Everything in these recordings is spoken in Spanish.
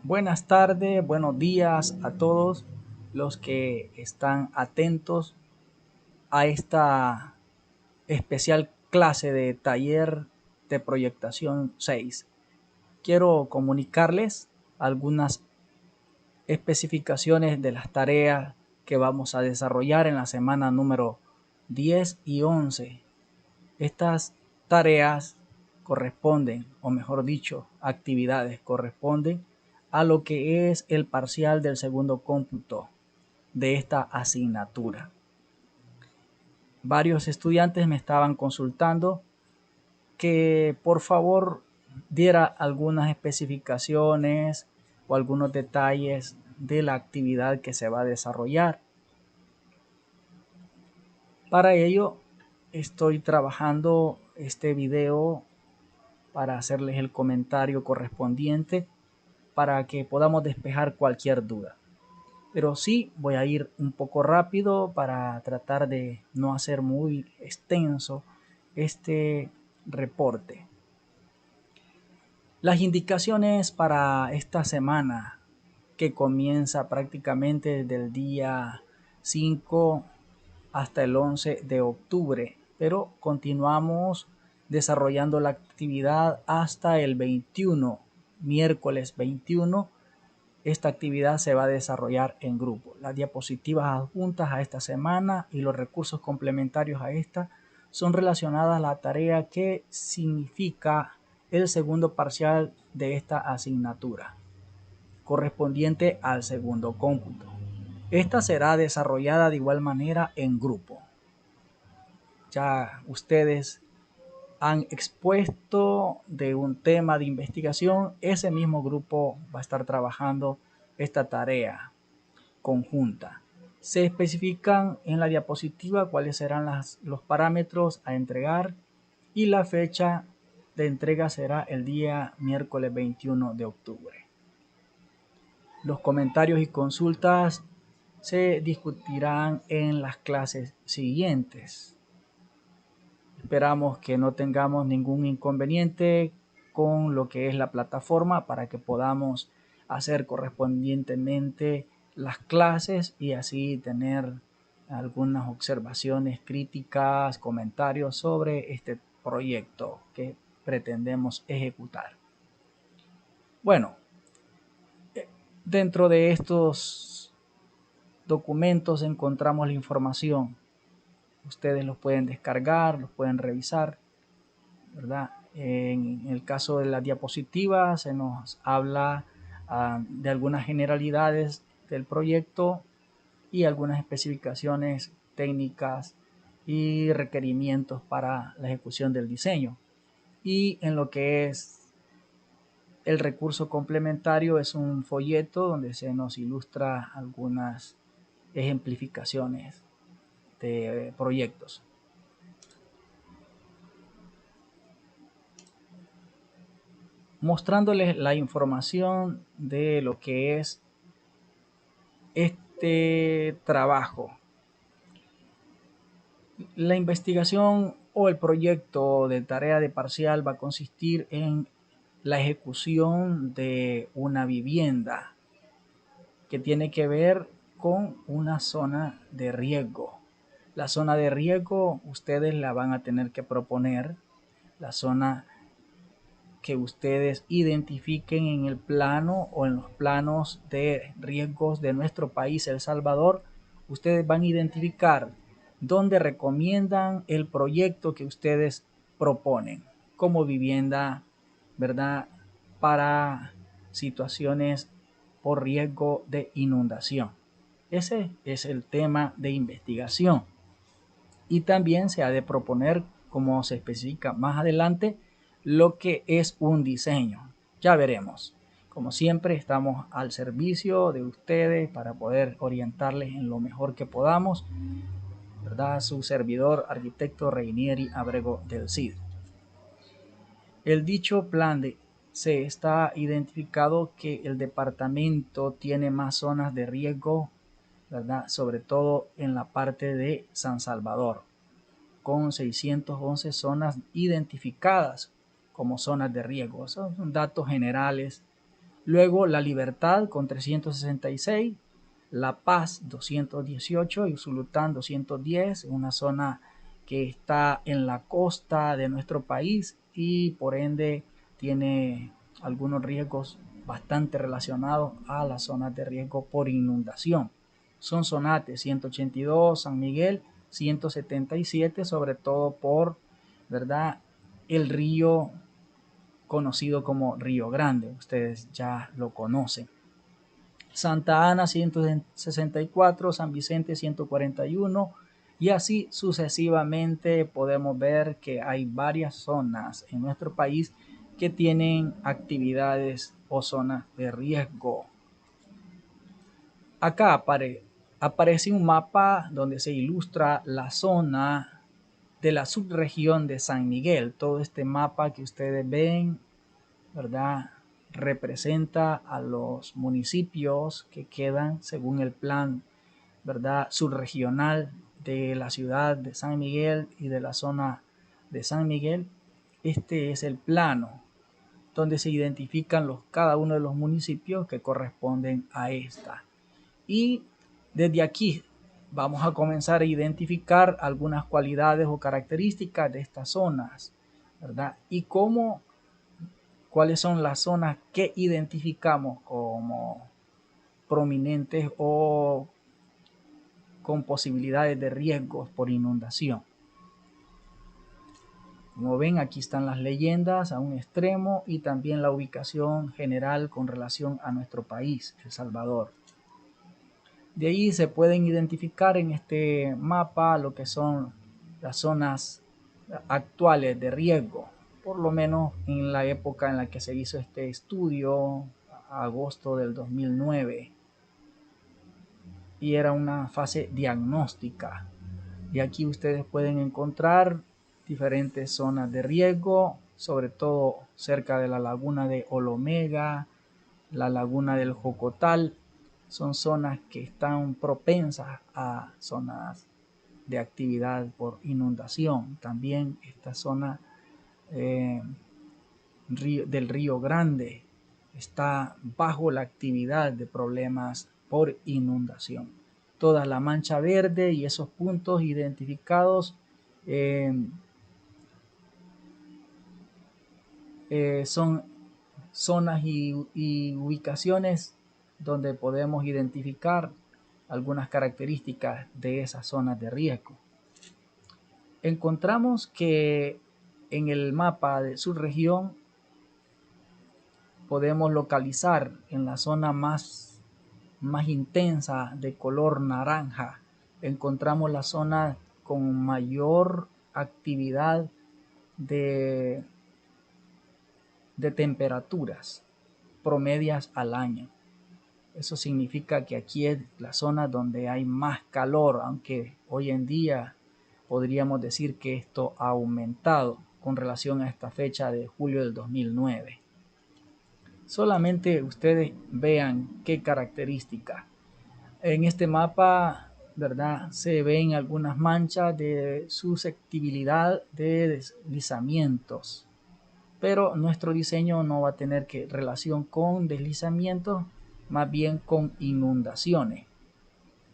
Buenas tardes, buenos días a todos los que están atentos a esta especial clase de taller de proyectación 6. Quiero comunicarles algunas especificaciones de las tareas que vamos a desarrollar en la semana número 10 y 11. Estas tareas corresponden, o mejor dicho, actividades corresponden a lo que es el parcial del segundo cómputo de esta asignatura. Varios estudiantes me estaban consultando que por favor diera algunas especificaciones o algunos detalles de la actividad que se va a desarrollar. Para ello estoy trabajando este video para hacerles el comentario correspondiente para que podamos despejar cualquier duda. Pero sí voy a ir un poco rápido para tratar de no hacer muy extenso este reporte. Las indicaciones para esta semana, que comienza prácticamente desde el día 5 hasta el 11 de octubre, pero continuamos desarrollando la actividad hasta el 21, miércoles 21. Esta actividad se va a desarrollar en grupo. Las diapositivas adjuntas a esta semana y los recursos complementarios a esta son relacionadas a la tarea que significa el segundo parcial de esta asignatura, correspondiente al segundo cómputo. Esta será desarrollada de igual manera en grupo. Ya ustedes han expuesto de un tema de investigación, ese mismo grupo va a estar trabajando esta tarea conjunta. Se especifican en la diapositiva cuáles serán los parámetros a entregar y la fecha de entrega será el día miércoles 21 de octubre. Los comentarios y consultas se discutirán en las clases siguientes. Esperamos que no tengamos ningún inconveniente con lo que es la plataforma para que podamos hacer correspondientemente las clases y así tener algunas observaciones, críticas, comentarios sobre este proyecto que pretendemos ejecutar. Bueno, dentro de estos documentos encontramos la información. Ustedes los pueden descargar, los pueden revisar, ¿verdad? En el caso de la diapositiva se nos habla de algunas generalidades del proyecto y algunas especificaciones técnicas y requerimientos para la ejecución del diseño. Y en lo que es el recurso complementario es un folleto donde se nos ilustra algunas ejemplificaciones de proyectos. Mostrándoles la información de lo que es este trabajo. La investigación o el proyecto de tarea de parcial va a consistir en la ejecución de una vivienda que tiene que ver con una zona de riesgo. La zona de riesgo ustedes la van a tener que proponer, la zona que ustedes identifiquen en el plano o en los planos de riesgos de nuestro país, El Salvador. Ustedes van a identificar dónde recomiendan el proyecto que ustedes proponen como vivienda, ¿verdad? Para situaciones por riesgo de inundación. Ese es el tema de investigación. Y también se ha de proponer, como se especifica más adelante, lo que es un diseño. Ya veremos. Como siempre, estamos al servicio de ustedes para poder orientarles en lo mejor que podamos, ¿verdad? Su servidor, arquitecto Reinieri Abrego del CID. El dicho plan se está identificado que el departamento tiene más zonas de riesgo, ¿verdad? Sobre todo en la parte de San Salvador, con 611 zonas identificadas como zonas de riesgo. Esos son datos generales Luego La Libertad con 366, La Paz 218 y Usulután 210, una zona que está en la costa de nuestro país y por ende tiene algunos riesgos bastante relacionados a las zonas de riesgo por inundación. Sonsonate 182, San Miguel 177, sobre todo por, ¿verdad?, el río conocido como Río Grande, ustedes ya lo conocen. Santa Ana 164, San Vicente 141 y así sucesivamente. Podemos ver que hay varias zonas en nuestro país que tienen actividades o zonas de riesgo. Acá aparece un mapa donde se ilustra la zona de la subregión de San Miguel. Todo este mapa que ustedes ven, ¿verdad?, representa a los municipios que quedan según el plan, ¿verdad?, subregional de la ciudad de San Miguel y de la zona de San Miguel. Este es el plano donde se identifican cada uno de los municipios que corresponden a esta. Y desde aquí vamos a comenzar a identificar algunas cualidades o características de estas zonas, ¿verdad? Y cuáles son las zonas que identificamos como prominentes o con posibilidades de riesgos por inundación. Como ven, aquí están las leyendas a un extremo y también la ubicación general con relación a nuestro país, El Salvador. De ahí se pueden identificar en este mapa lo que son las zonas actuales de riesgo, por lo menos en la época en la que se hizo este estudio, agosto del 2009, y era una fase diagnóstica. Y aquí ustedes pueden encontrar diferentes zonas de riesgo, sobre todo cerca de la laguna de Olomega, la laguna del Jocotal. Son zonas que están propensas a zonas de actividad por inundación. También esta zona del Río Grande está bajo la actividad de problemas por inundación. Toda la mancha verde y esos puntos identificados son zonas y ubicaciones donde podemos identificar algunas características de esas zonas de riesgo. Encontramos que en el mapa de su región podemos localizar en la zona más intensa de color naranja, encontramos la zona con mayor actividad de temperaturas promedias al año. Eso significa que aquí es la zona donde hay más calor, aunque hoy en día podríamos decir que esto ha aumentado con relación a esta fecha de julio del 2009. Solamente ustedes vean qué características. En este mapa, ¿verdad?, se ven algunas manchas de susceptibilidad de deslizamientos, pero nuestro diseño no va a tener relación con deslizamientos, más bien con inundaciones.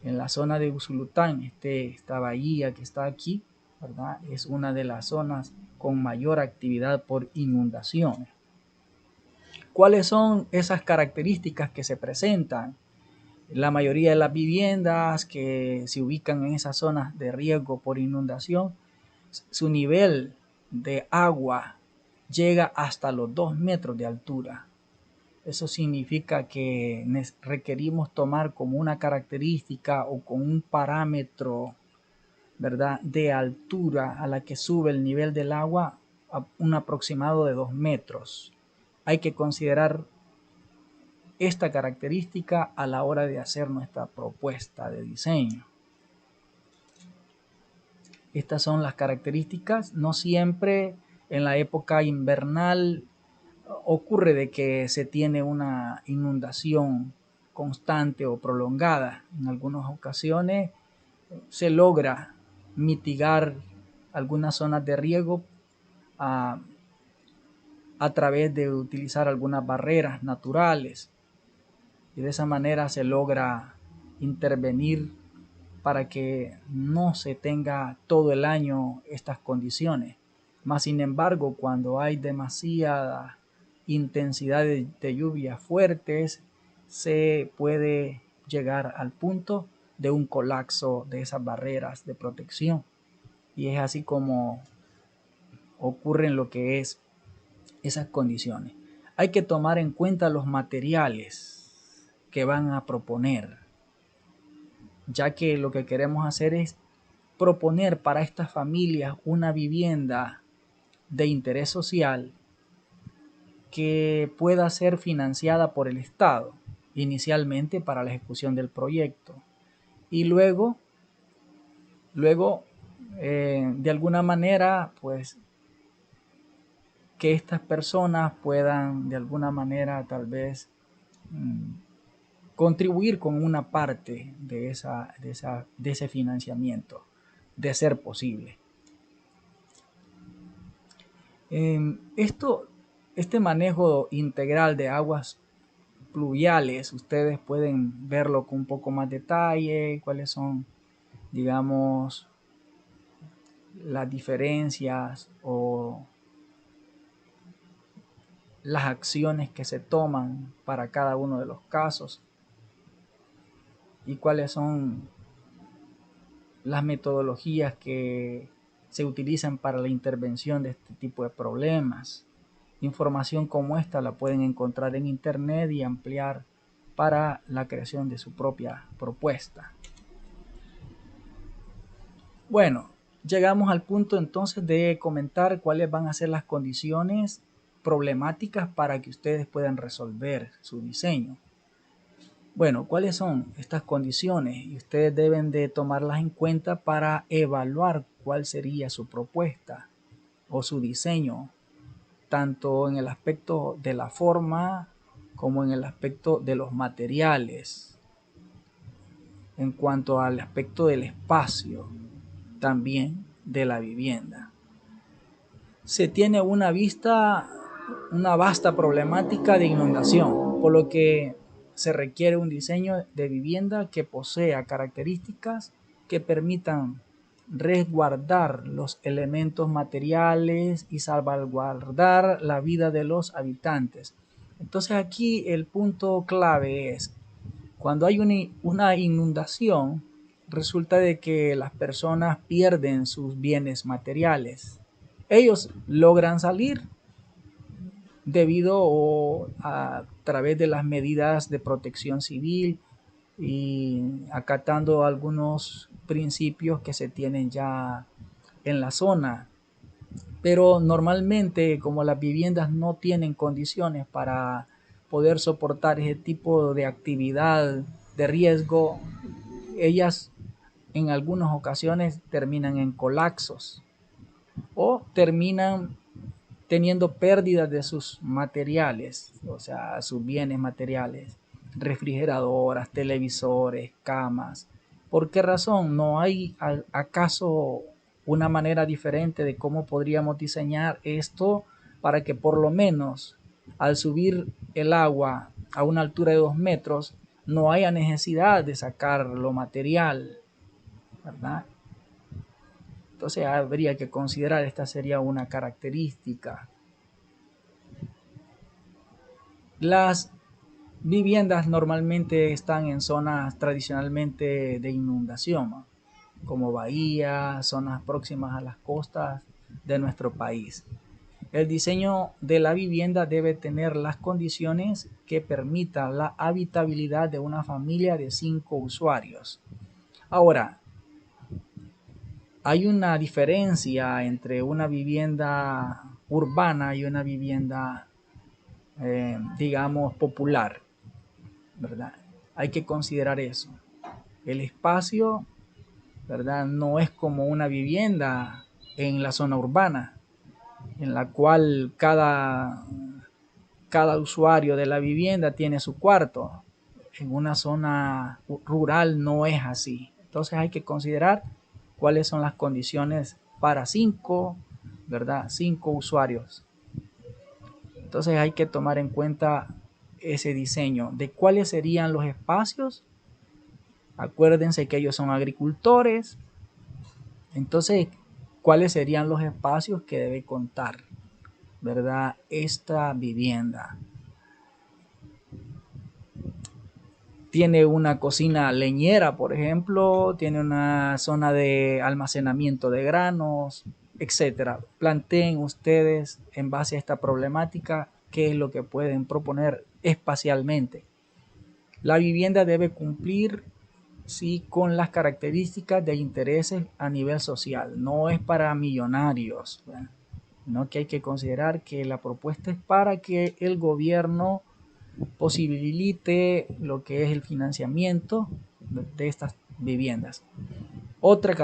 En la zona de Usulután, esta bahía que está aquí, ¿verdad?, es una de las zonas con mayor actividad por inundaciones. ¿Cuáles son esas características que se presentan? La mayoría de las viviendas que se ubican en esas zonas de riesgo por inundación, su nivel de agua llega hasta los 2 metros de altura. Eso significa que requerimos tomar como una característica o con un parámetro, ¿verdad?, de altura a la que sube el nivel del agua a un aproximado de 2 metros. Hay que considerar esta característica a la hora de hacer nuestra propuesta de diseño. Estas son las características. No siempre en la época invernal ocurre de que se tiene una inundación constante o prolongada. En algunas ocasiones se logra mitigar algunas zonas de riesgo a través de utilizar algunas barreras naturales, y de esa manera se logra intervenir para que no se tenga todo el año estas condiciones. Más sin embargo, cuando hay demasiada intensidad de lluvias fuertes, se puede llegar al punto de un colapso de esas barreras de protección. Y es así como ocurren lo que es esas condiciones. Hay que tomar en cuenta los materiales que van a proponer, ya que lo que queremos hacer es proponer para estas familias una vivienda de interés social que pueda ser financiada por el Estado, inicialmente para la ejecución del proyecto, y luego de alguna manera, pues, que estas personas puedan de alguna manera tal vez contribuir con una parte de ese financiamiento, de ser posible. Este manejo integral de aguas pluviales, ustedes pueden verlo con un poco más detalle, cuáles son, digamos, las diferencias o las acciones que se toman para cada uno de los casos y cuáles son las metodologías que se utilizan para la intervención de este tipo de problemas. Información como esta la pueden encontrar en internet y ampliar para la creación de su propia propuesta. Bueno, llegamos al punto entonces de comentar cuáles van a ser las condiciones problemáticas para que ustedes puedan resolver su diseño. Bueno, ¿cuáles son estas condiciones? Y ustedes deben de tomarlas en cuenta para evaluar cuál sería su propuesta o su diseño, tanto en el aspecto de la forma como en el aspecto de los materiales, en cuanto al aspecto del espacio, también de la vivienda. Se tiene una vasta problemática de inundación, por lo que se requiere un diseño de vivienda que posea características que permitan resguardar los elementos materiales y salvaguardar la vida de los habitantes. Entonces aquí el punto clave es, cuando hay una inundación, resulta de que las personas pierden sus bienes materiales. Ellos logran salir debido a través de las medidas de protección civil y acatando algunos principios que se tienen ya en la zona. Pero normalmente, como las viviendas no tienen condiciones para poder soportar ese tipo de actividad de riesgo, ellas en algunas ocasiones terminan en colapsos o terminan teniendo pérdidas de sus materiales, o sea, sus bienes materiales, refrigeradoras, televisores, camas. ¿Por qué razón? ¿No hay acaso una manera diferente de cómo podríamos diseñar esto para que por lo menos al subir el agua a una altura de 2 metros no haya necesidad de sacar lo material, ¿verdad? Entonces habría que considerar, esta sería una característica. Las viviendas normalmente están en zonas tradicionalmente de inundación, ¿no? Como bahías, zonas próximas a las costas de nuestro país. El diseño de la vivienda debe tener las condiciones que permitan la habitabilidad de una familia de 5 usuarios. Ahora, hay una diferencia entre una vivienda urbana y una vivienda, digamos, popular, ¿verdad? Hay que considerar eso. El espacio, ¿verdad? No es como una vivienda en la zona urbana, en la cual cada usuario de la vivienda tiene su cuarto. En una zona rural no es así. Entonces hay que considerar cuáles son las condiciones para 5, ¿verdad? 5 usuarios. Entonces hay que tomar en cuenta ese diseño de cuáles serían los espacios. Acuérdense que ellos son agricultores. Entonces, ¿cuáles serían los espacios que debe contar, verdad, esta vivienda? Tiene una cocina leñera, por ejemplo, tiene una zona de almacenamiento de granos, etcétera. Planteen ustedes en base a esta problemática qué es lo que pueden proponer espacialmente. La vivienda debe cumplir sí con las características de intereses a nivel social. No es para millonarios, no, que hay que considerar que la propuesta es para que el gobierno posibilite lo que es el financiamiento de estas viviendas. Otra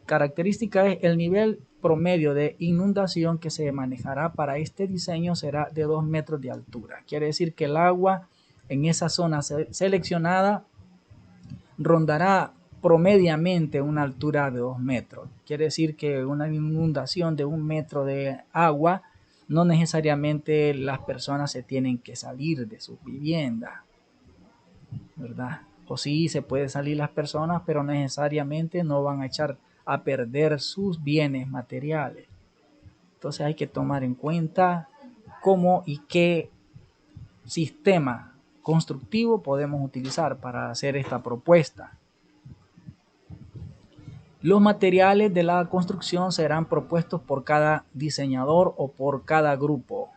característica es el nivel promedio de inundación que se manejará para este diseño será de 2 metros de altura. Quiere decir que el agua en esa zona seleccionada rondará promediamente una altura de 2 metros. Quiere decir que una inundación de 1 metro de agua, no necesariamente las personas se tienen que salir de su vivienda, ¿verdad? O sí, se puede salir las personas, pero necesariamente no van a echar a perder sus bienes materiales. Entonces hay que tomar en cuenta cómo y qué sistema constructivo podemos utilizar para hacer esta propuesta. Los materiales de la construcción serán propuestos por cada diseñador o por cada grupo.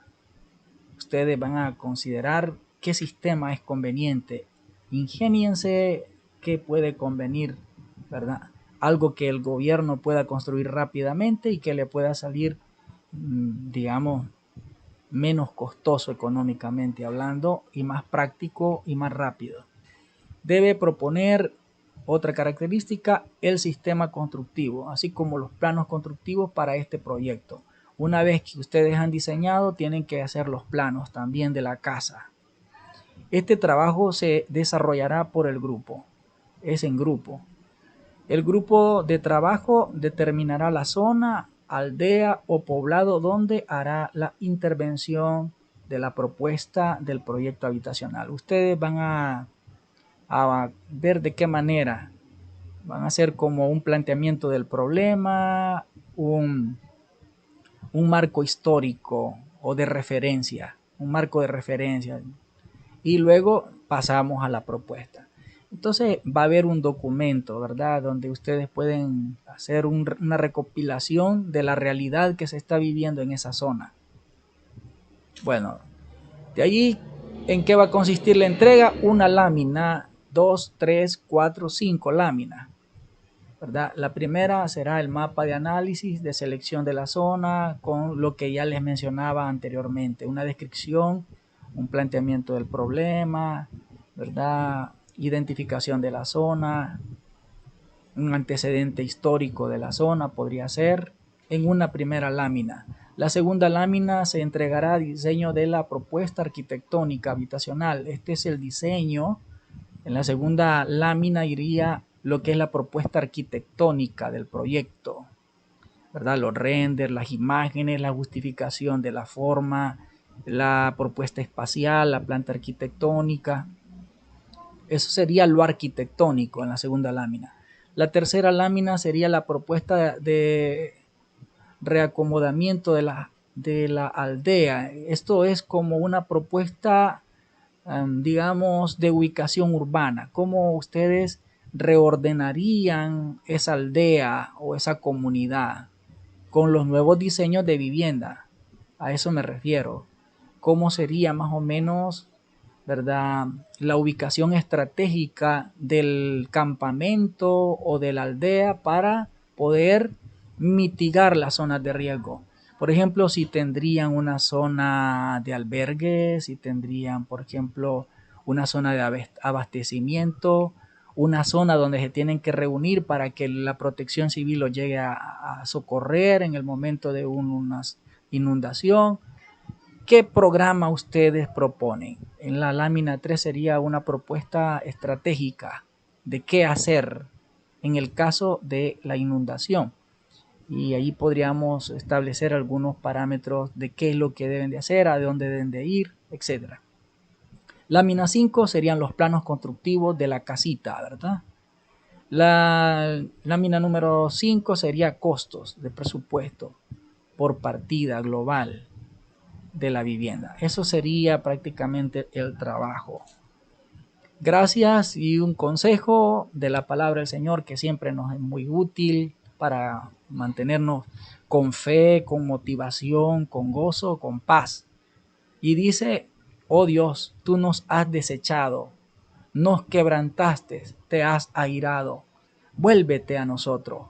Ustedes van a considerar qué sistema es conveniente. Ingéniense qué puede convenir, ¿verdad? Algo que el gobierno pueda construir rápidamente y que le pueda salir, digamos, menos costoso económicamente hablando y más práctico y más rápido. Debe proponer otra característica, el sistema constructivo, así como los planos constructivos para este proyecto. Una vez que ustedes han diseñado, tienen que hacer los planos también de la casa. Este trabajo se desarrollará por el grupo, es en grupo. El grupo de trabajo determinará la zona, aldea o poblado donde hará la intervención de la propuesta del proyecto habitacional. Ustedes van a ver de qué manera van a hacer como un planteamiento del problema, un marco histórico o de referencia, un marco de referencia, y luego pasamos a la propuesta. Entonces va a haber un documento, ¿verdad? Donde ustedes pueden hacer una recopilación de la realidad que se está viviendo en esa zona. Bueno, de allí, ¿en qué va a consistir la entrega? Una lámina, 2, 3, 4, 5 láminas, ¿verdad? La primera será el mapa de análisis de selección de la zona con lo que ya les mencionaba anteriormente, una descripción, un planteamiento del problema, ¿verdad? Identificación de la zona, un antecedente histórico de la zona podría ser en una primera lámina. La segunda lámina se entregará diseño de la propuesta arquitectónica habitacional. Este es el diseño. En la segunda lámina iría lo que es la propuesta arquitectónica del proyecto, ¿verdad? Los renders, las imágenes, la justificación de la forma, la propuesta espacial, la planta arquitectónica. Eso sería lo arquitectónico en la segunda lámina. La tercera lámina sería la propuesta de reacomodamiento de la aldea. Esto es como una propuesta, digamos, de ubicación urbana. ¿Cómo ustedes reordenarían esa aldea o esa comunidad con los nuevos diseños de vivienda? A eso me refiero. ¿Cómo sería más o menos, verdad, la ubicación estratégica del campamento o de la aldea para poder mitigar las zonas de riesgo? Por ejemplo, si tendrían una zona de albergue, si tendrían, por ejemplo, una zona de abastecimiento, una zona donde se tienen que reunir para que la protección civil los llegue a socorrer en el momento de una inundación. ¿Qué programa ustedes proponen? En la lámina 3 sería una propuesta estratégica de qué hacer en el caso de la inundación. y ahí podríamos establecer algunos parámetros de qué es lo que deben de hacer, a dónde deben de ir, etcétera. Lámina 5 serían los planos constructivos de la casita, ¿verdad? La lámina número 5 sería costos de presupuesto por partida global de la vivienda. Eso sería prácticamente el trabajo. Gracias y un consejo de la palabra del Señor que siempre nos es muy útil para mantenernos con fe, con motivación, con gozo, con paz. Y dice, oh Dios, tú nos has desechado, nos quebrantaste, te has airado, vuélvete a nosotros.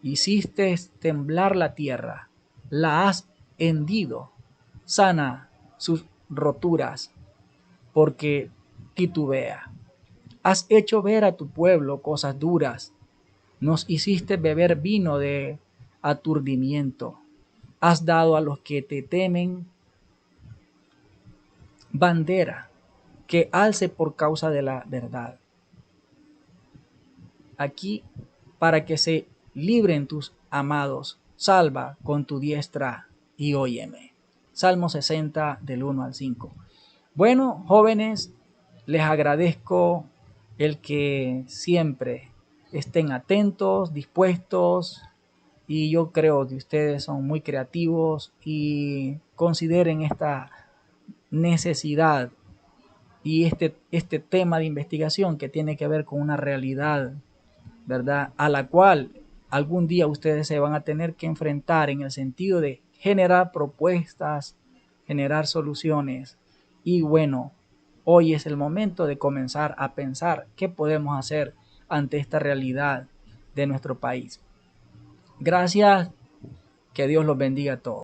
Hiciste temblar la tierra, la has hendido, sana sus roturas, porque titubea. Has hecho ver a tu pueblo cosas duras, nos hiciste beber vino de aturdimiento. Has dado a los que te temen bandera que alce por causa de la verdad. Aquí, para que se libren tus amados, salva con tu diestra y óyeme. Salmo 60 del 1 al 5. Bueno, jóvenes, les agradezco el que siempre estén atentos, dispuestos, y yo creo que ustedes son muy creativos y consideren esta necesidad y este tema de investigación que tiene que ver con una realidad, ¿verdad? A la cual algún día ustedes se van a tener que enfrentar en el sentido de generar propuestas, generar soluciones. Y bueno, hoy es el momento de comenzar a pensar qué podemos hacer ante esta realidad de nuestro país. Gracias, que Dios los bendiga a todos.